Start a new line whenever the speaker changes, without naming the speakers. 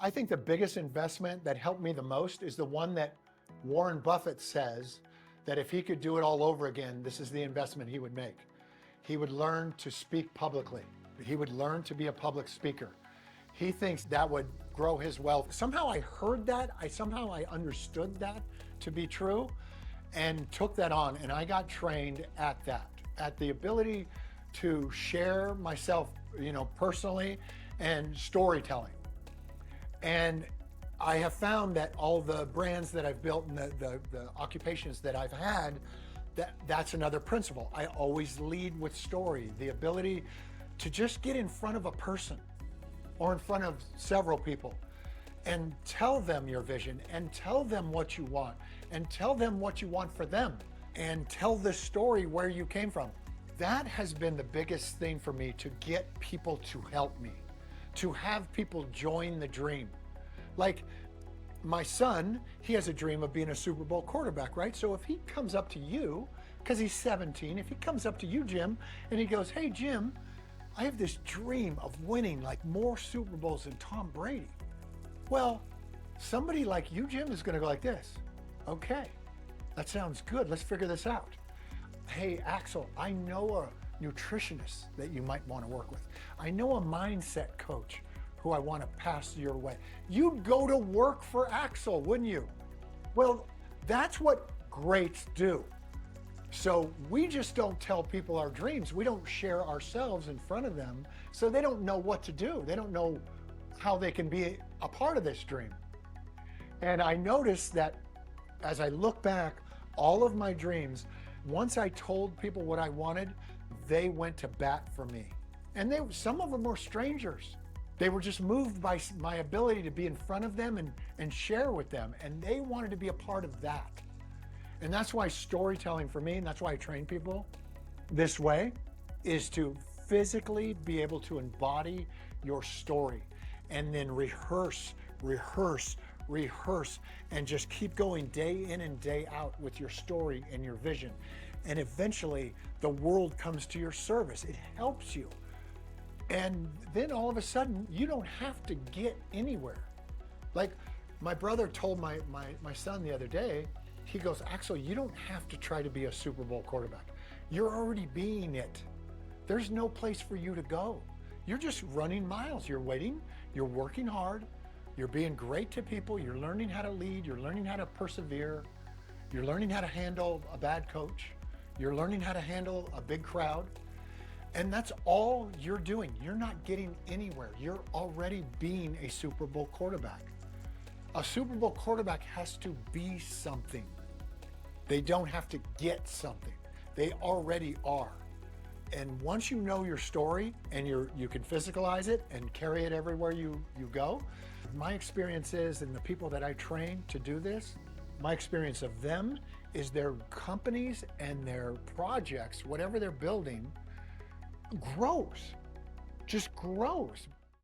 I think the biggest investment that helped me the most is the one that Warren Buffett says that if he could do it all over again, this is the investment he would make. He would learn to speak publicly. He would learn to be a public speaker. He thinks that would grow his wealth. Somehow I heard that. Somehow I understood that to be true and took that on. And I got trained at that, at the ability to share myself, personally, and storytelling. And I have found that all the brands that I've built and the occupations that I've had, that's another principle. I always lead with story, the ability to just get in front of a person or in front of several people and tell them your vision and tell them what you want and tell them what you want for them and tell the story where you came from. That has been the biggest thing for me, to get people to help me, to have people join the dream. Like my son, he has a dream of being a Super Bowl quarterback, right? So if he comes up to you, because he's 17, if he comes up to you, Jim, and he goes, "Hey, Jim, I have this dream of winning like more Super Bowls than Tom Brady." Well, somebody like you, Jim, is going to go like this. "Okay, that sounds good. Let's figure this out. Hey, Axel, I know a nutritionist that you might want to work with. I know a mindset coach who I want to pass your way." You'd go to work for Axel, wouldn't you? Well, that's what greats do. So we just don't tell people our dreams. We don't share ourselves in front of them, so they don't know what to do. They don't know how they can be a part of this dream. And I noticed that as I look back, all of my dreams, once I told people what I wanted, they went to bat for me. And some of them were strangers. They were just moved by my ability to be in front of them and share with them. And they wanted to be a part of that. And that's why storytelling for me, and that's why I train people this way, is to physically be able to embody your story and then rehearse, and just keep going day in and day out with your story and your vision. And eventually the world comes to your service. It helps you. And then all of a sudden, you don't have to get anywhere. Like my brother told my son the other day, he goes, "Axel, you don't have to try to be a Super Bowl quarterback. You're already being it. There's no place for you to go. You're just running miles. You're waiting, you're working hard, you're being great to people, you're learning how to lead, you're learning how to persevere, you're learning how to handle a bad coach, you're learning how to handle a big crowd. And that's all you're doing. You're not getting anywhere. You're already being a Super Bowl quarterback." A Super Bowl quarterback has to be something. They don't have to get something. They already are. And once you know your story and you can physicalize it and carry it everywhere you go, my experience is, and the people that I train to do this, my experience of them is their companies and their projects, whatever they're building, grows, just grows.